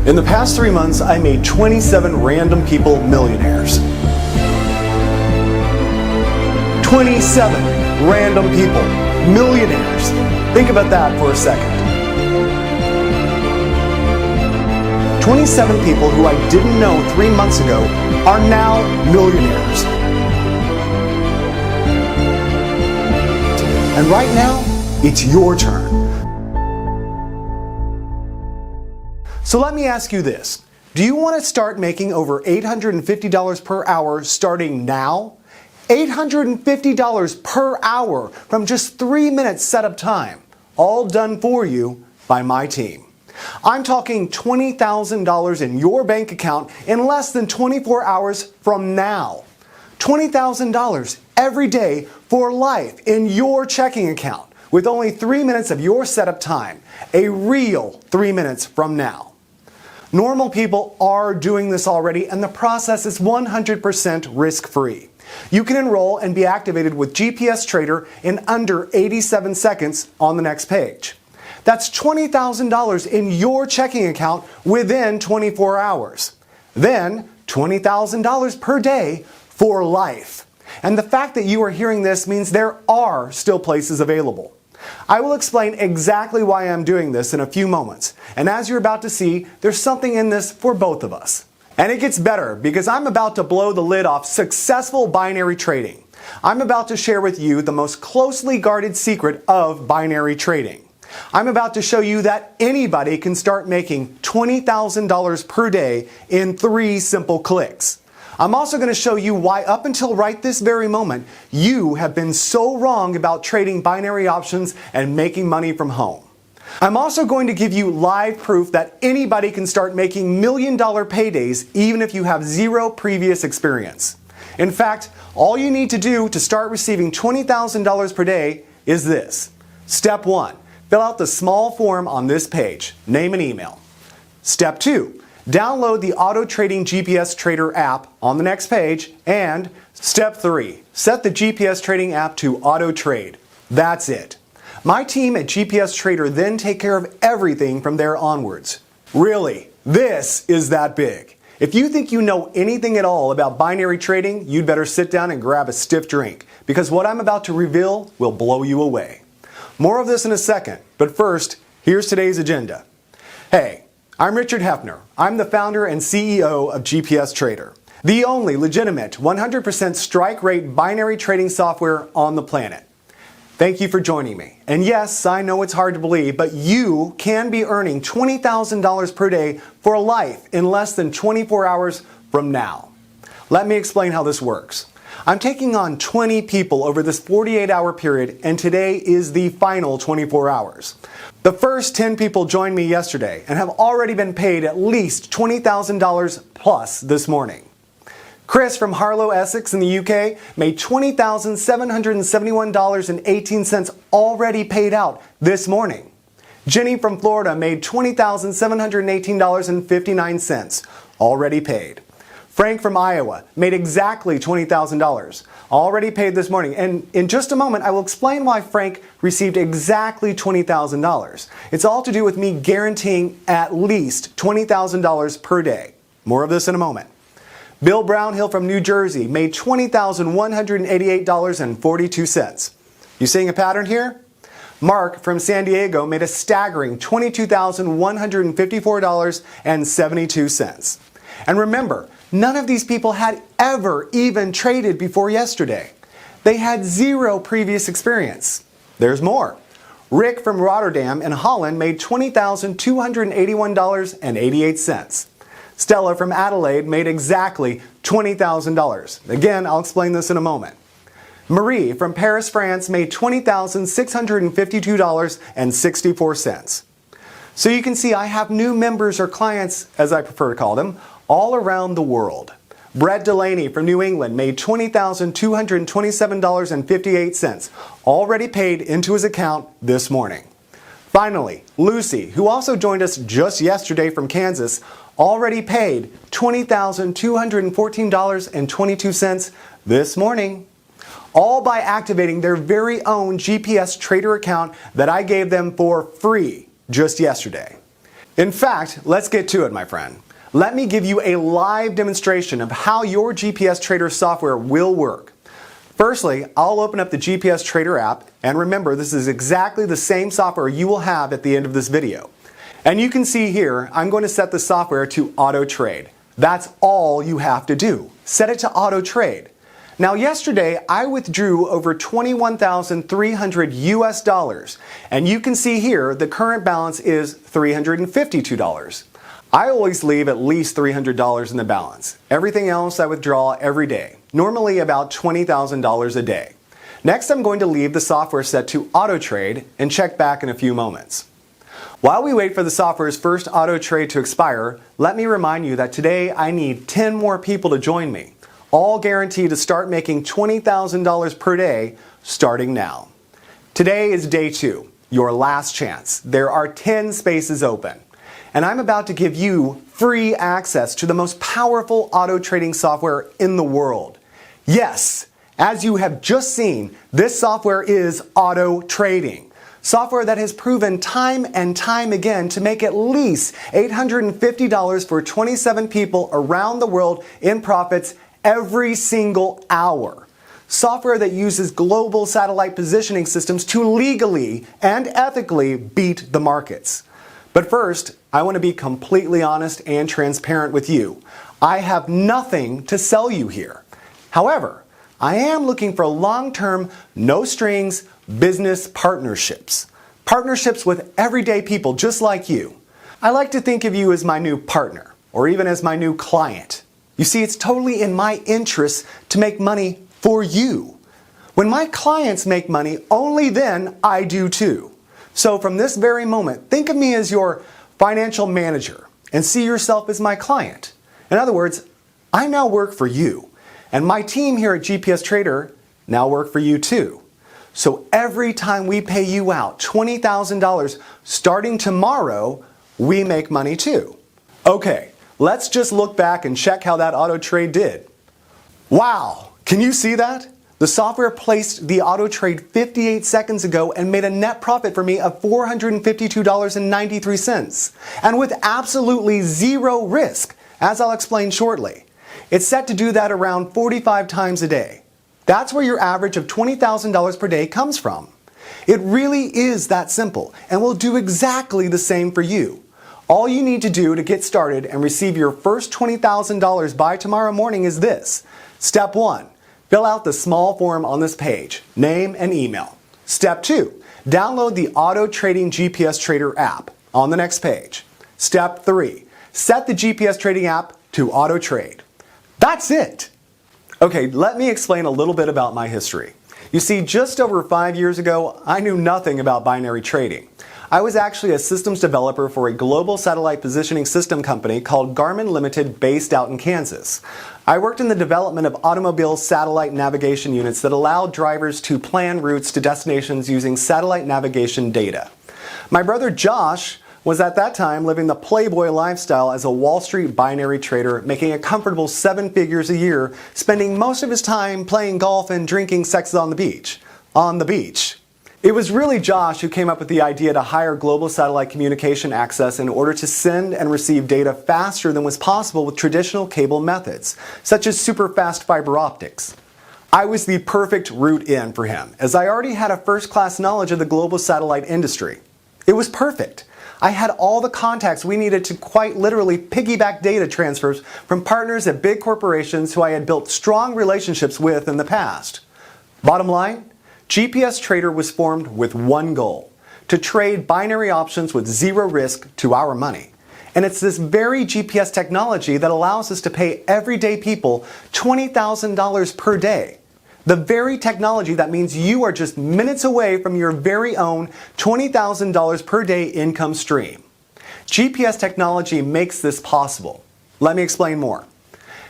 In the past 3 months, I made 27 random people millionaires. 27 random people millionaires. Think about that for a second. 27 people who I didn't know 3 months ago are now millionaires. And right now, it's your turn. So let me ask you this. Do you want to start making over $850 per hour starting now? $850 per hour from just 3 minutes setup time, all done for you by my team. I'm talking $20,000 in your bank account in less than 24 hours from now. $20,000 every day for life in your checking account with only 3 minutes of your setup time, a real 3 minutes from now. Normal people are doing this already, and the process is 100% risk-free. You can enroll and be activated with GPS Trader in under 87 seconds on the next page. That's $20,000 in your checking account within 24 hours. Then $20,000 per day for life. And the fact that you are hearing this means there are still places available. I will explain exactly why I'm doing this in a few moments. And as you're about to see, there's something in this for both of us. And it gets better because I'm about to blow the lid off successful binary trading. I'm about to share with you the most closely guarded secret of binary trading. I'm about to show you that anybody can start making $20,000 per day in 3 simple clicks. I'm also going to show you why up until right this very moment, you have been so wrong about trading binary options and making money from home. I'm also going to give you live proof that anybody can start making million-dollar paydays even if you have 0 previous experience. In fact, all you need to do to start receiving $20,000 per day is this. Step 1, fill out the small form on this page, name and email. Step 2, download the Auto Trading GPS Trader app on the next page. And step 3, set the GPS Trading app to auto trade. That's it. My team at GPS Trader then take care of everything from there onwards. Really, this is that big. If you think you know anything at all about binary trading, you'd better sit down and grab a stiff drink, because what I'm about to reveal will blow you away. More of this in a second, but first, here's today's agenda. Hey, I'm Richard Hefner. I'm the founder and CEO of GPS Trader, the only legitimate 100% strike rate binary trading software on the planet. Thank you for joining me. And yes, I know it's hard to believe, but you can be earning $20,000 per day for life in less than 24 hours from now. Let me explain how this works. I'm taking on 20 people over this 48-hour period, and today is the final 24 hours. The first 10 people joined me yesterday and have already been paid at least $20,000 plus this morning. Chris from Harlow, Essex in the UK made $20,771.18 already paid out this morning. Jenny from Florida made $20,718.59 already paid. Frank from Iowa made exactly $20,000, already paid this morning. And in just a moment, I will explain why Frank received exactly $20,000. It's all to do with me guaranteeing at least $20,000 per day. More of this in a moment. Bill Brownhill from New Jersey made $20,188.42. You seeing a pattern here? Mark from San Diego made a staggering $22,154.72. And remember, none of these people had ever even traded before yesterday. They had 0 previous experience. There's more. Rick from Rotterdam in Holland made $20,281.88. Stella from Adelaide made exactly $20,000. Again, I'll explain this in a moment. Marie from Paris, France made $20,652.64. So you can see I have new members or clients, as I prefer to call them, all around the world. Brett Delaney from New England made $20,227.58, already paid into his account this morning. Finally, Lucy, who also joined us just yesterday from Kansas, already paid $20,214.22 this morning. All by activating their very own GPS Trader account that I gave them for free just yesterday. In fact, let's get to it, my friend. Let me give you a live demonstration of how your GPS Trader software will work. Firstly, I'll open up the GPS Trader app, and remember, this is exactly the same software you will have at the end of this video. And you can see here, I'm going to set the software to auto trade. That's all you have to do. Set it to auto trade. Now yesterday, I withdrew over $21,300 US, and you can see here the current balance is $352. I always leave at least $300 in the balance. Everything else I withdraw every day, normally about $20,000 a day. Next, I'm going to leave the software set to auto trade and check back in a few moments. While we wait for the software's first auto trade to expire, let me remind you that today I need 10 more people to join me, all guaranteed to start making $20,000 per day starting now. Today is day 2, your last chance. There are 10 spaces open. And I'm about to give you free access to the most powerful auto trading software in the world. Yes, as you have just seen, this software is auto trading. Software that has proven time and time again to make at least $850 for 27 people around the world in profits every single hour. Software that uses global satellite positioning systems to legally and ethically beat the markets. But first, I want to be completely honest and transparent with you. I have nothing to sell you here. However, I am looking for long-term, no-strings business partnerships. Partnerships with everyday people just like you. I like to think of you as my new partner, or even as my new client. You see, it's totally in my interest to make money for you. When my clients make money, only then I do too. So from this very moment, think of me as your financial manager and see yourself as my client. In other words, I now work for you, and my team here at GPS Trader now work for you too. So every time we pay you out $20,000 starting tomorrow, we make money too. Okay, let's just look back and check how that auto trade did. Wow, can you see that? The software placed the auto trade 58 seconds ago and made a net profit for me of $452.93, and with absolutely zero risk, as I'll explain shortly. It's set to do that around 45 times a day. That's where your average of $20,000 per day comes from. It really is that simple, and will do exactly the same for you. All you need to do to get started and receive your first $20,000 by tomorrow morning is this. Step 1. Fill out the small form on this page, name and email. Step 2, download the Auto Trading GPS Trader app on the next page. Step 3, set the GPS Trading app to auto trade. That's it. Okay, let me explain a little bit about my history. You see, just over 5 years ago, I knew nothing about binary trading. I was actually a systems developer for a global satellite positioning system company called Garmin Limited based out in Kansas. I worked in the development of automobile satellite navigation units that allowed drivers to plan routes to destinations using satellite navigation data. My brother Josh was at that time living the playboy lifestyle as a Wall Street binary trader, making a comfortable 7 figures a year, spending most of his time playing golf and drinking sex on the beach. On the beach. It was really Josh who came up with the idea to hire global satellite communication access in order to send and receive data faster than was possible with traditional cable methods, such as super fast fiber optics. I was the perfect route in for him, as I already had a first-class knowledge of the global satellite industry. It was perfect. I had all the contacts we needed to quite literally piggyback data transfers from partners at big corporations who I had built strong relationships with in the past. Bottom line, GPS Trader was formed with one goal: to trade binary options with zero risk to our money. And it's this very GPS technology that allows us to pay everyday people $20,000 per day. The very technology that means you are just minutes away from your very own $20,000 per day income stream. GPS technology makes this possible. Let me explain more.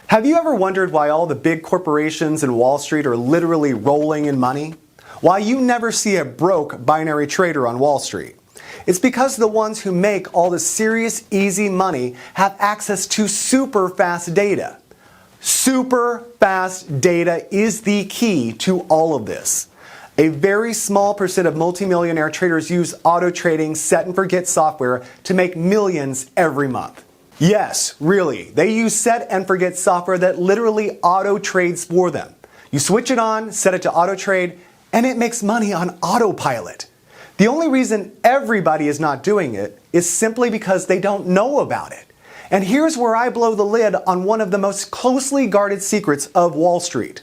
Have you ever wondered why all the big corporations in Wall Street are literally rolling in money? Why you never see a broke binary trader on Wall Street? It's because the ones who make all the serious, easy money have access to super fast data. Super fast data is the key to all of this. A very small percent of multimillionaire traders use auto trading set and forget software to make millions every month. Yes, really, they use set and forget software that literally auto trades for them. You switch it on, set it to auto trade, and it makes money on autopilot. The only reason everybody is not doing it is simply because they don't know about it. And here's where I blow the lid on one of the most closely guarded secrets of Wall Street.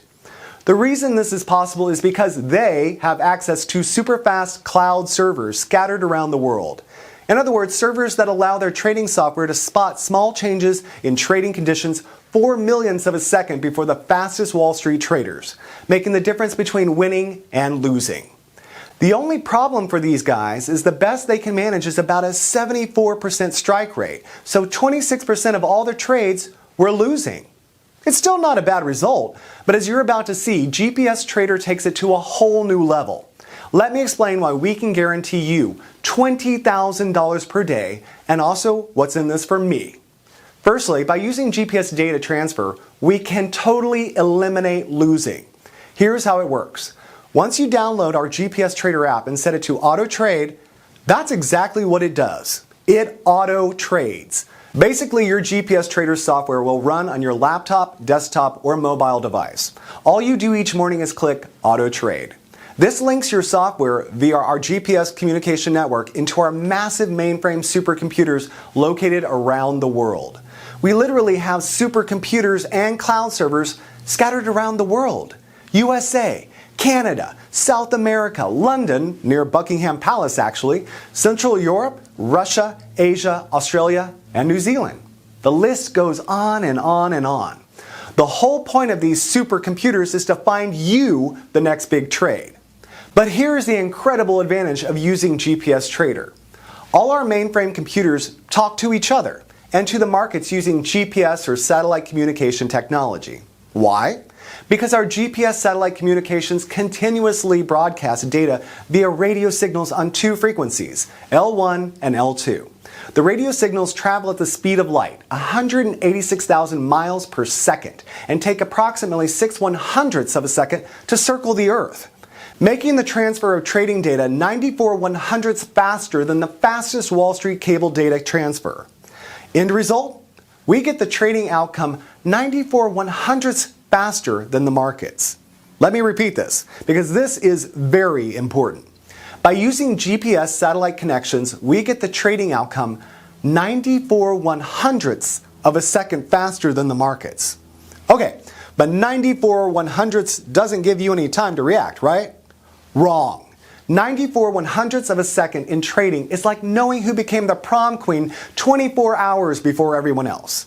The reason this is possible is because they have access to super fast cloud servers scattered around the world. In other words, servers that allow their trading software to spot small changes in trading conditions 4 millionths of a second before the fastest Wall Street traders, making the difference between winning and losing. The only problem for these guys is the best they can manage is about a 74% strike rate, so 26% of all their trades were losing. It's still not a bad result, but as you're about to see, GPS Trader takes it to a whole new level. Let me explain why we can guarantee you $20,000 per day and also what's in this for me. Firstly, by using GPS data transfer, we can totally eliminate losing. Here's how it works. Once you download our GPS Trader app and set it to auto trade, that's exactly what it does. It auto trades. Basically, your GPS Trader software will run on your laptop, desktop, or mobile device. All you do each morning is click auto trade. This links your software via our GPS communication network into our massive mainframe supercomputers located around the world. We literally have supercomputers and cloud servers scattered around the world. USA, Canada, South America, London, near Buckingham Palace actually, Central Europe, Russia, Asia, Australia, and New Zealand. The list goes on and on and on. The whole point of these supercomputers is to find you the next big trade. But here's the incredible advantage of using GPS Trader. All our mainframe computers talk to each other and to the markets using GPS or satellite communication technology. Why? Because our GPS satellite communications continuously broadcast data via radio signals on two frequencies, L1 and L2. The radio signals travel at the speed of light, 186,000 miles per second, and take approximately 6/100ths of a second to circle the Earth, making the transfer of trading data 94/100ths faster than the fastest Wall Street cable data transfer. End result? We get the trading outcome 94/100ths faster than the markets. Let me repeat this, because this is very important. By using GPS satellite connections, we get the trading outcome 94/100ths of a second faster than the markets. Okay, but 94/100ths doesn't give you any time to react, right? Wrong. 94/100ths of a second in trading is like knowing who became the prom queen 24 hours before everyone else.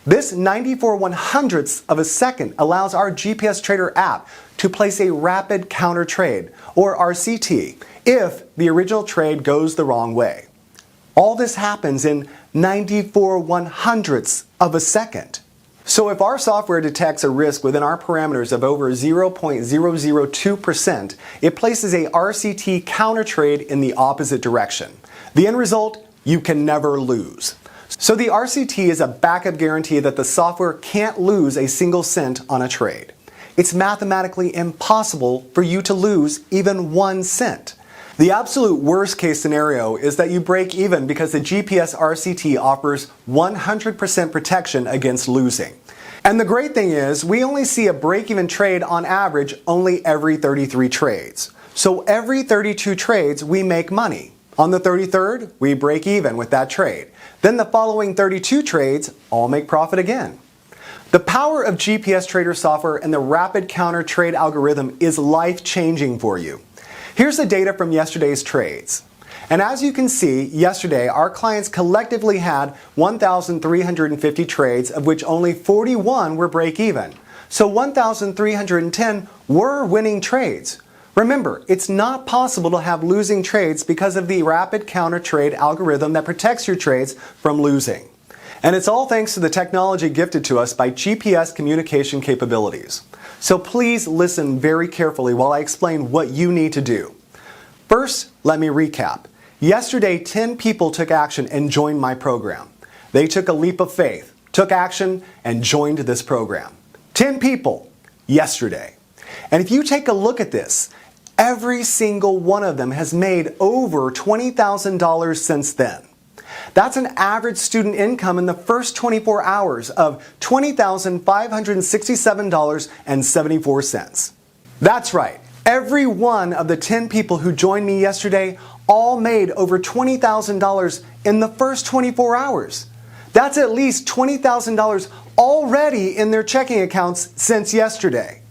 This 94/100ths of a second allows our GPS Trader app to place a rapid counter trade, or RCT, if the original trade goes the wrong way. All this happens in 94/100ths of a second. So if our software detects a risk within our parameters of over 0.002%, it places a RCT counter trade in the opposite direction. The end result? You can never lose. So the RCT is a backup guarantee that the software can't lose a single cent on a trade. It's mathematically impossible for you to lose even 1 cent. The absolute worst case scenario is that you break even because the GPS RCT offers 100% protection against losing. And the great thing is, we only see a break-even trade on average only every 33 trades. So every 32 trades, we make money. On the 33rd, we break even with that trade. Then the following 32 trades all make profit again. The power of GPS Trader software and the rapid counter trade algorithm is life-changing for you. Here's the data from yesterday's trades. And as you can see, yesterday our clients collectively had 1,350 trades, of which only 41 were break-even. So 1,310 were winning trades. Remember, it's not possible to have losing trades because of the rapid counter trade algorithm that protects your trades from losing. And it's all thanks to the technology gifted to us by GPS communication capabilities. So please listen very carefully while I explain what you need to do. First, let me recap. Yesterday, 10 people took action and joined my program. They took a leap of faith, took action, and joined this program. 10 people yesterday. And if you take a look at this, Every single one of them has made over $20,000 since then. That's an average student income in the first 24 hours of $20,567.74. That's right. Every one of the 10 people who joined me yesterday all made over $20,000 in the first 24 hours. That's at least $20,000 already in their checking accounts since yesterday.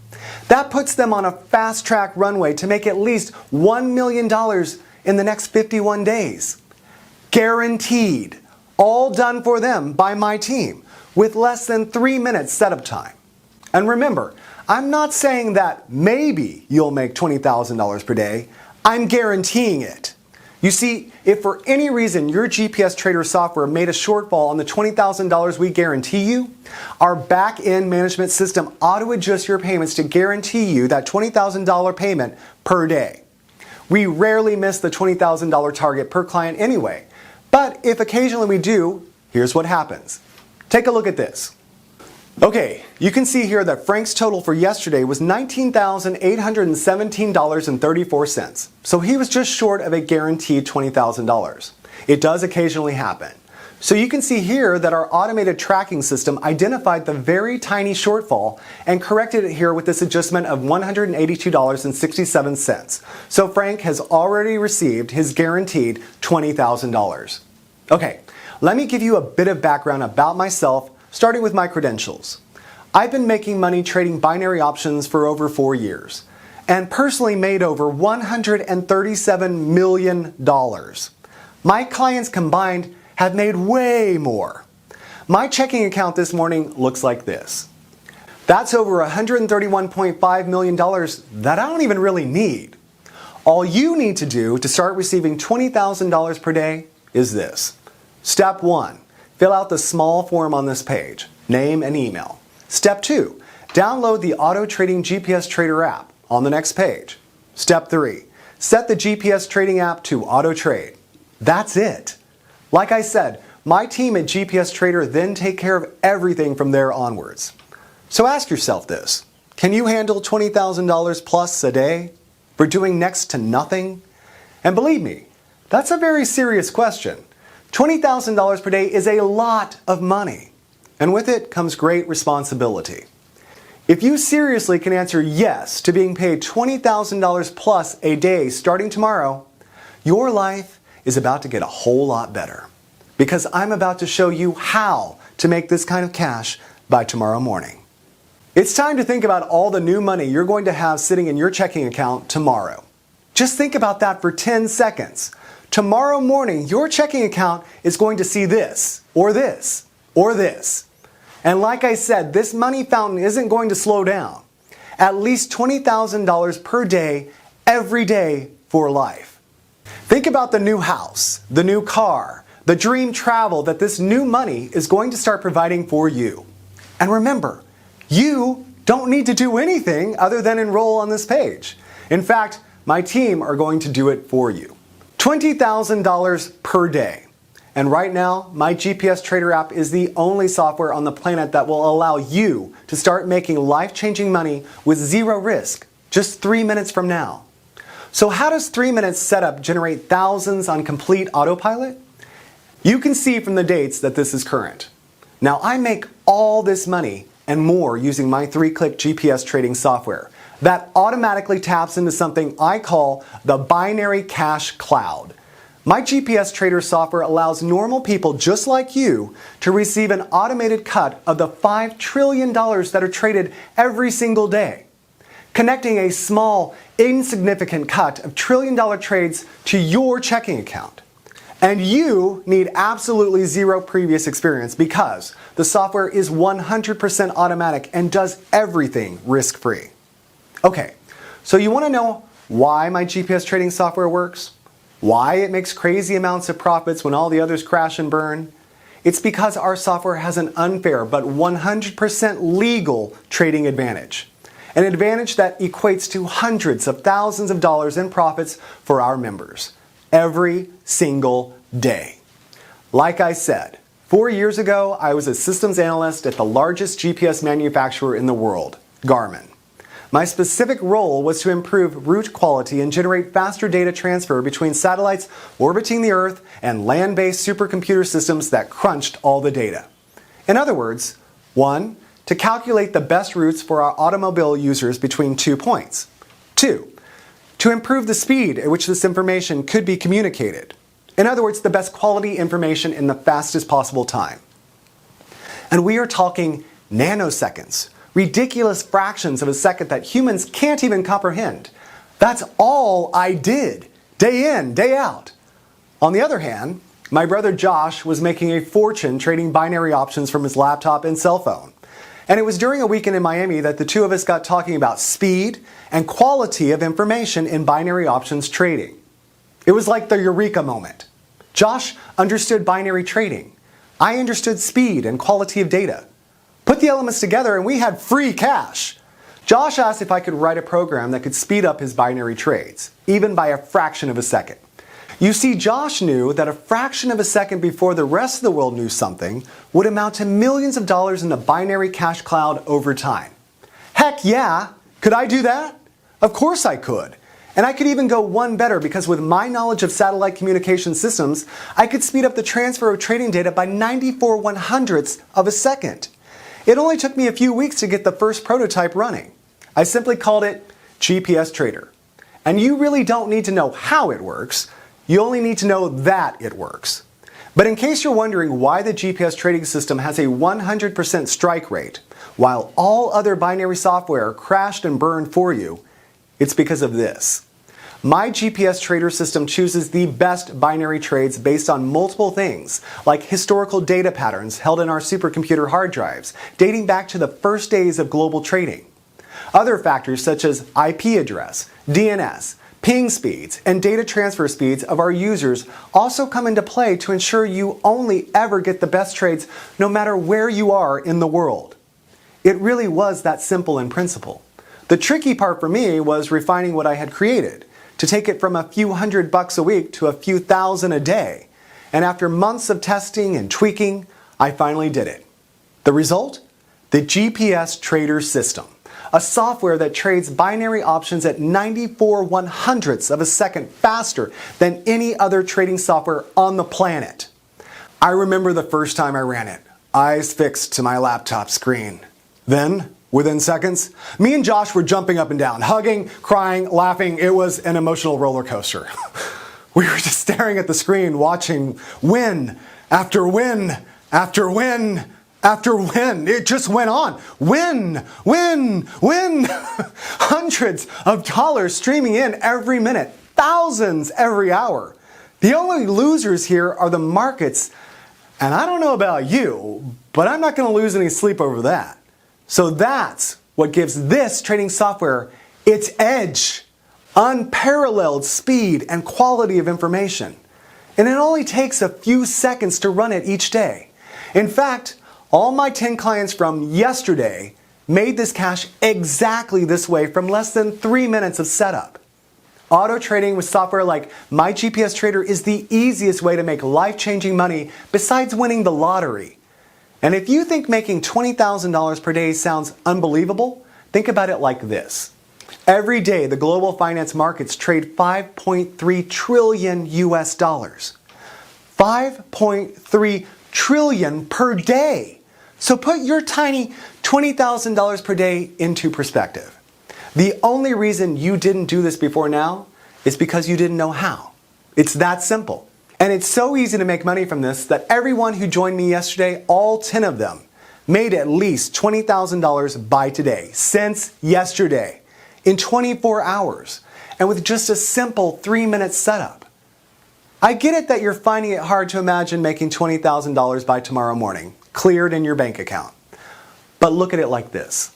That puts them on a fast-track runway to make at least $1 million in the next 51 days. Guaranteed. All done for them by my team with less than 3 minutes setup time. And remember, I'm not saying that maybe you'll make $20,000 per day. I'm guaranteeing it. You see, if for any reason your GPS Trader software made a shortfall on the $20,000 we guarantee you, our back-end management system auto-adjusts your payments to guarantee you that $20,000 payment per day. We rarely miss the $20,000 target per client anyway, but if occasionally we do, here's what happens. Take a look at this. Okay, you can see here that Frank's total for yesterday was $19,817.34. So he was just short of a guaranteed $20,000. It does occasionally happen. So you can see here that our automated tracking system identified the very tiny shortfall and corrected it here with this adjustment of $182.67. So Frank has already received his guaranteed $20,000. Okay, let me give you a bit of background about myself, starting with my credentials. I've been making money trading binary options for over 4 years and personally made over $137 million. My clients combined have made way more. My checking account this morning looks like this. That's over $131.5 million that I don't even really need. All you need to do to start receiving $20,000 per day is this. Step 1. Fill out the small form on this page, name and email. Step 2, download the Auto Trading GPS Trader app on the next page. Step 3, set the GPS Trading app to Auto Trade. That's it. Like I said, my team at GPS Trader then take care of everything from there onwards. So ask yourself this, can you handle $20,000 plus a day for doing next to nothing? And believe me, that's a very serious question. $20,000 per day is a lot of money, and with it comes great responsibility. If you seriously can answer yes to being paid $20,000 plus a day starting tomorrow, your life is about to get a whole lot better, because I'm about to show you how to make this kind of cash by tomorrow morning. It's time to think about all the new money you're going to have sitting in your checking account tomorrow. Just think about that for 10 seconds. Tomorrow morning, your checking account is going to see this, or this, or this. And like I said, this money fountain isn't going to slow down. At least $20,000 per day, every day for life. Think about the new house, the new car, the dream travel that this new money is going to start providing for you. And remember, you don't need to do anything other than enroll on this page. In fact, my team are going to do it for you. $20,000 per day. And right now, my GPS Trader app is the only software on the planet that will allow you to start making life-changing money with zero risk, just 3 minutes from now. So how does 3 minutes setup generate thousands on complete autopilot? You can see from the dates that this is current. Now I make all this money and more using my 3-click GPS trading software that automatically taps into something I call the binary cash cloud. My GPS Trader software allows normal people just like you to receive an automated cut of the $5 trillion that are traded every single day, connecting a small, insignificant cut of trillion-dollar trades to your checking account. And you need absolutely zero previous experience because the software is 100% automatic and does everything risk-free. Okay, so you want to know why my GPS trading software works? Why it makes crazy amounts of profits when all the others crash and burn? It's because our software has an unfair but 100% legal trading advantage. An advantage that equates to hundreds of thousands of dollars in profits for our members every single day. Like I said, 4 years ago, I was a systems analyst at the largest GPS manufacturer in the world, Garmin. My specific role was to improve route quality and generate faster data transfer between satellites orbiting the Earth and land-based supercomputer systems that crunched all the data. In other words, 1. To calculate the best routes for our automobile users between 2 points. 2. To improve the speed at which this information could be communicated. In other words, the best quality information in the fastest possible time. And we are talking nanoseconds, ridiculous fractions of a second that humans can't even comprehend. That's all I did, day in, day out. On the other hand, my brother Josh was making a fortune trading binary options from his laptop and cell phone. And it was during a weekend in Miami that the two of us got talking about speed and quality of information in binary options trading. It was like the eureka moment. Josh understood binary trading. I understood speed and quality of data. Put the elements together and we had free cash. Josh asked if I could write a program that could speed up his binary trades, even by a fraction of a second. You see, Josh knew that a fraction of a second before the rest of the world knew something would amount to millions of dollars in the binary cash cloud over time. Heck yeah! Could I do that? Of course I could. And I could even go one better because with my knowledge of satellite communication systems, I could speed up the transfer of trading data by 94/100ths of a second. It only took me a few weeks to get the first prototype running. I simply called it GPS Trader. And you really don't need to know how it works. You only need to know that it works. But in case you're wondering why the GPS trading system has a 100% strike rate, while all other binary software crashed and burned for you, it's because of this. My GPS trader system chooses the best binary trades based on multiple things, like historical data patterns held in our supercomputer hard drives, dating back to the first days of global trading. Other factors such as IP address, DNS, ping speeds, and data transfer speeds of our users also come into play to ensure you only ever get the best trades no matter where you are in the world. It really was that simple in principle. The tricky part for me was refining what I had created, to take it from a few $100 a week to a few thousand a day. And after months of testing and tweaking, I finally did it. The result? The GPS Trader System, a software that trades binary options at 94/100ths of a second faster than any other trading software on the planet. I remember the first time I ran it, eyes fixed to my laptop screen. Then, within seconds, me and Josh were jumping up and down, hugging, crying, laughing. It was an emotional roller coaster. We were just staring at the screen, watching win after win after win after win. It just went on. Win, win, win. Hundreds of dollars streaming in every minute, thousands every hour. The only losers here are the markets. And I don't know about you, but I'm not going to lose any sleep over that. So that's what gives this trading software its edge. Unparalleled speed and quality of information. And it only takes a few seconds to run it each day. In fact, all my 10 clients from yesterday made this cash exactly this way from less than 3 minutes of setup. Auto trading with software like My GPS Trader is the easiest way to make life-changing money besides winning the lottery. And if you think making $20,000 per day sounds unbelievable, think about it like this. Every day, the global finance markets trade 5.3 trillion US dollars. 5.3 trillion per day. So put your tiny $20,000 per day into perspective. The only reason you didn't do this before now is because you didn't know how. It's that simple. And it's so easy to make money from this that everyone who joined me yesterday, all 10 of them, made at least $20,000 by today, since yesterday, in 24 hours, and with just a simple 3-minute setup. I get it that you're finding it hard to imagine making $20,000 by tomorrow morning, cleared in your bank account. But look at it like this.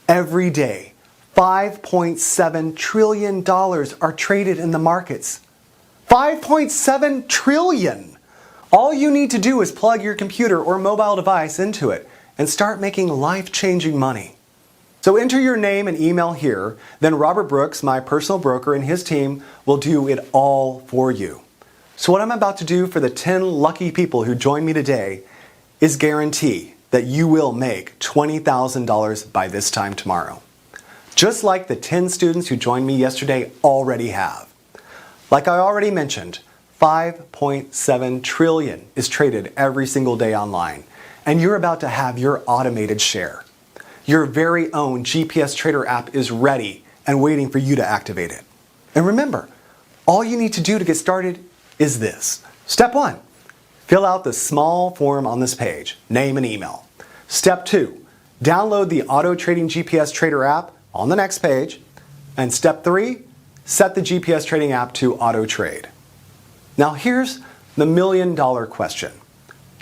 Every day, $5.7 trillion are traded in the markets. 5.7 trillion! All you need to do is plug your computer or mobile device into it and start making life-changing money. So enter your name and email here, then Robert Brooks, my personal broker, and his team will do it all for you. So what I'm about to do for the 10 lucky people who join me today is guarantee that you will make $20,000 by this time tomorrow. just like the 10 students who joined me yesterday already have. Like I already mentioned, 5.7 trillion is traded every single day online, and you're about to have your automated share. Your very own GPS Trader app is ready and waiting for you to activate it. And remember, all you need to do to get started is this. Step 1, fill out the small form on this page, name and email. Step 2, download the Auto Trading GPS Trader app on the next page. And step 3, set the GPS Trading app to auto trade. Now here's the million-dollar question.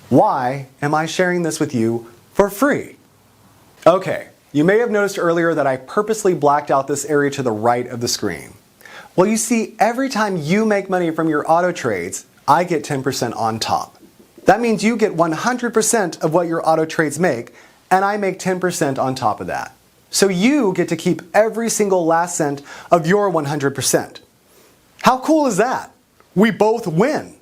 Why am I sharing this with you for free? Okay, you may have noticed earlier that I purposely blacked out this area to the right of the screen. Well, you see, every time you make money from your auto trades, I get 10% on top. That means you get 100% of what your auto trades make, and I make 10% on top of that. So you get to keep every single last cent of your 100%. How cool is that? We both win.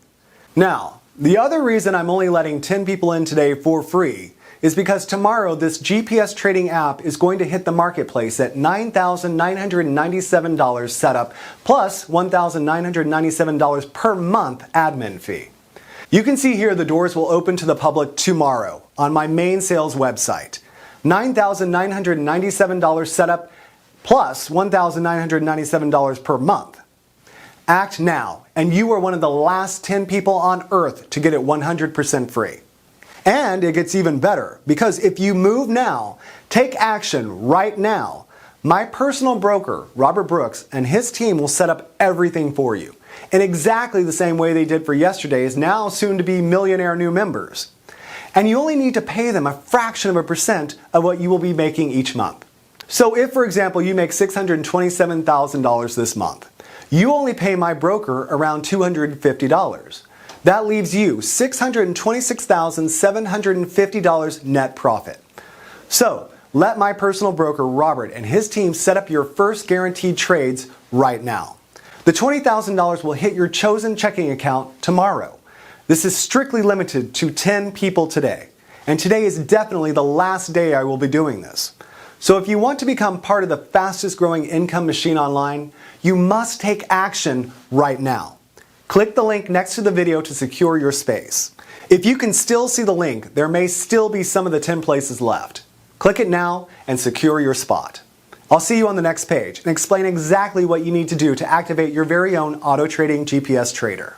Now, the other reason I'm only letting 10 people in today for free is because tomorrow this GPS trading app is going to hit the marketplace at $9,997 setup plus $1,997 per month admin fee. You can see here the doors will open to the public tomorrow on my main sales website. $9,997 setup plus $1,997 per month. Act now, and you are one of the last 10 people on earth to get it 100% free. And it gets even better, because if you move now, take action right now, my personal broker, Robert Brooks, and his team will set up everything for you in exactly the same way they did for yesterday's now soon to be millionaire new members. And you only need to pay them a fraction of a percent of what you will be making each month. So if, for example, you make $627,000 this month, you only pay my broker around $250. That leaves you $626,750 net profit. So let my personal broker Robert and his team set up your first guaranteed trades right now. The $20,000 will hit your chosen checking account tomorrow. This is strictly limited to 10 people today, and today is definitely the last day I will be doing this. So if you want to become part of the fastest growing income machine online, you must take action right now. Click the link next to the video to secure your space. If you can still see the link, there may still be some of the 10 places left. Click it now and secure your spot. I'll see you on the next page and explain exactly what you need to do to activate your very own auto trading GPS trader.